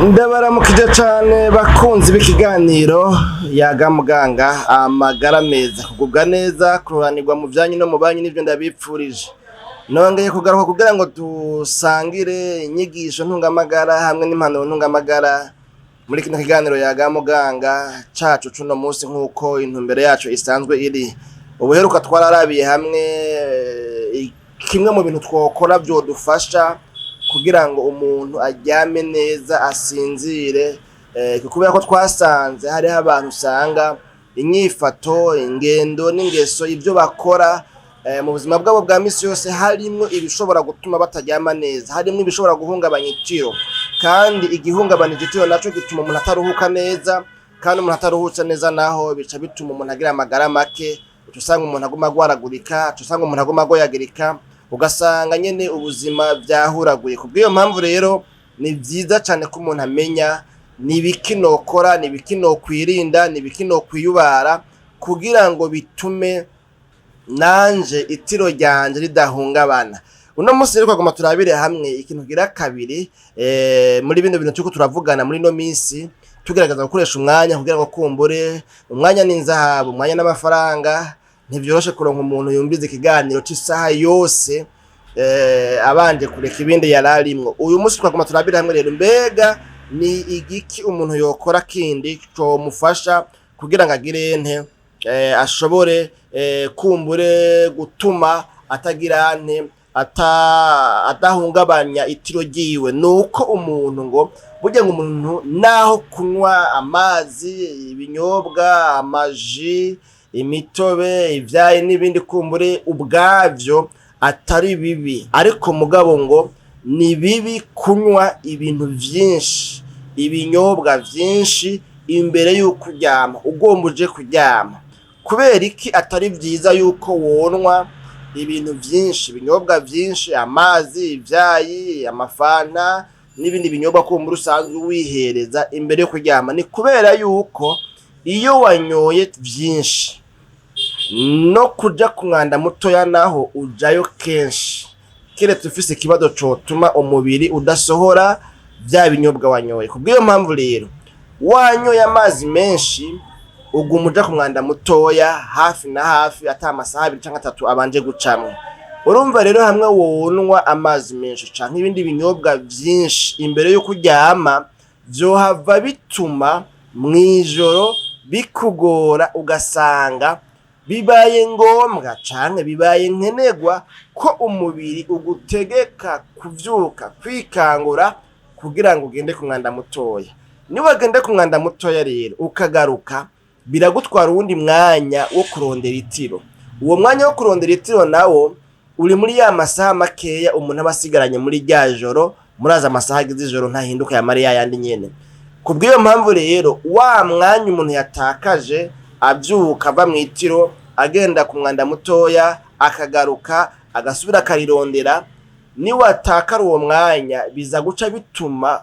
Ndabaramukije cane bakunzi b'ikiganiro Yaga Muganga amagara meza kugubwa neza kuruhanirwa mu vyanyu no mu banyu n'ivyo ndabipfurije. Nongeye kugaruka kugira ngo dusangire inyigisho ntungamagara hamwe n'impanuro ntungamagara muri kino kiganiro Yaga Muganga cacu cuno musi nk'uko intumbero yacu isanzwe iri. Ubuheruka twararabiye hamwe kimwe mu bintu twokora vyodufasha kugira ngo umuntu aryame neza asinzire, kubera ko twasanze hariho abantu usanga inyifato, ingendo n'ingeso ivyo bakora mu buzima bwabo bwa misi yose harimwo ibishobora gutuma bataryama neza, harimwo ibishobora guhungabanya itiro, kandi igihungabanije itiro naco gituma umuntu ataruhuka neza, kandi umuntu ataruhutse neza naho bica bituma umuntu agira amagara make, usanga umuntu aguma agwaragurika, usanga umuntu aguma agoyagirika, ugasanga nyene ubuzima vyahuraguye. Kubw'iyo mpamvu rero ni vyiza cane ko umuntu amenya nibiki nokora, nibiki nokwirinda, nibiki nokwiyubara kugira ngo bitume nanje itiro ryanje ridahungabana. Uno musi rero twagomba turabire hamwe ikintu gira kabiri muri bino bintu turiko turavugana muri no misi, tugerageza gukoresha umwanya kugira ngo kumbure umwanya n'inzahabu, umwanya n'amafaranga. Ntivyoroshe kuronka umuntu yumviza ikiganiro c'isaha yose abanje kureka ibindi yararimwo. Uyu musi twagomba turabira hamwe rero mbega ni igiki umuntu yokora kindi comufasha kugira ngo agire nte ashobore kumbure gutuma atagira nte adahungabanya itiro ryiwe. Nuko umuntu ngo burya ngo umuntu naho kunywa amazi, ibinyobwa, amaji, imitobe, ivyayi n'ibindi kumbure ubwavyo atari bibi, ariko mugabo ngo ni bibi kunywa ibintu vyinshi, ibinyobwa vyinshi imbere yuko uryama, ugomba uje kuryama. Kubera iki atari vyiza yuko wonwa ibintu vyinshi, ibinyobwa vyinshi, amazi, ivyayi, amafanta n'ibindi binyobwa kumbura usanzwe wihereza imbere yo kuryama? Ni kubera yuko iyo wanyoye vyinshi no kuja ku mwanda mutoya naho ujayo kenshi, kiretse ufise ikibazo cotuma umubiri udasohora vya binyobwa wanyoye. Kubw'iyo mpamvu rero wanyoye amazi menshi uguma uja ku mwanda mutoya hafi na hafi ata amasaha 2 canke 3 abanje gucamwa. Urumva rero hamwe wonwa amazi menshi canke ibindi binyobwa vyinshi imbere yo kuryama, vyohava bituma mwijoro bikugora, ugasanga bibaye ngombwa canke bibaye nkenegwa ko umubiri ugutegeka kuvyuka kwikangura kugira ngo ugende ku mwanda mutoya. Ni wagende ku mwanda mutoya rero ukagaruka, biragutwara uwundi mwanya wo kurondera itiro. Uwo mwanya wo kurondera itiro nawo uri muri ya masaha makeya umuntu abasigaranye muri rya joro. Muraza amasaha agize ijoro ntahinduka ya Mariya yandi nyene. Kubw'iyo mpamvu rero wa mwanya umuntu yatakaje avyuka ava mw'itiro agenda ku mwanda mutoya akagaruka agasubira akarirondera, ni watakara uwo mwanya biza guca bituma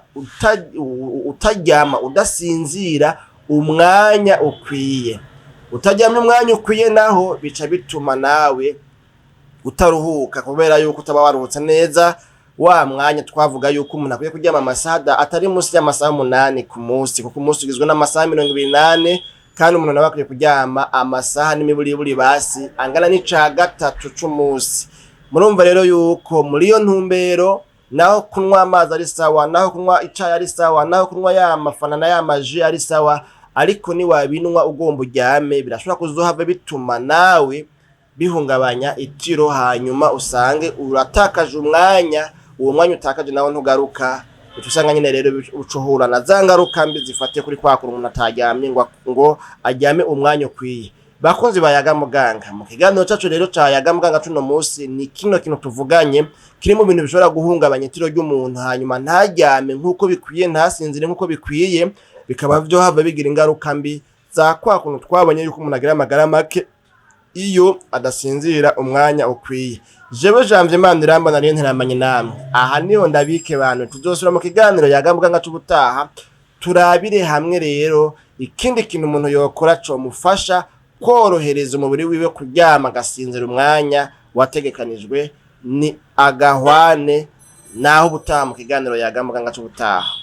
utaryama, udasinzira umwanya ukwiye. Utaryamye umwanya ukwiye naho bica bituma nawe utaruhuka, kubera yuko utaba waruhutse neza. Wa mwanya twavuga yuko umuntu akwiye kuryama amasaha atari munsi y'amasaha 8 ku munsi, kuko umunsi ugizwe n'amasaha 28, kandi umuntu nawe akwiye kuryama amasaha n'imiburiburi basi angana n'3 c'umunsi. Murumva rero yuko muri iyo ntumbero naho kunywa amazi ari sawa, naho kunywa icayi ari sawa, naho kunywa ya mafana na ya maji ari sawa, ariko ni wabinwa ugomba uryame birashobora kuzohava bituma nawe bihungabanya itiro, hanyuma usange uratakaje umwanya. Uwo mwanya utakaje nawo ntugaruka, usanga nyine rero ucuhura na zangaruka mbi zifate kuri kwakura umuntu ataryamye ngo aryame umwanya ukwiye. Bakunzi ba Yaga Muganga, mu kiganiro cacu rero ca Yaga Muganga cuno musi ni kino kintu tuvuganye kiri mu bintu bishobora guhungabanya itiro ry'umuntu, hanyuma ntaryame nkuko bikwiye, ntasinzire nkuko bikwiye, bikaba vyohava bigira ingaruka mbi za kwa kuntu twabonye yuko umuntu agira amagara make iyo adasinzira umwanya ukwiye. Jewe Janvier Maniramba nari nteramanye namwe. Aha niho ndabike bantu, tuzosura mu kiganiro Yaga Muganga c'ubutaha turabire hamwe rero ikindi kintu umuntu yokora comufasha korohereza umubiri wiwe kuryama agasinzira umwanya wategekanijwe. Ni agahwane naho ubutaha mu kiganiro Yaga Muganga c'ubutaha.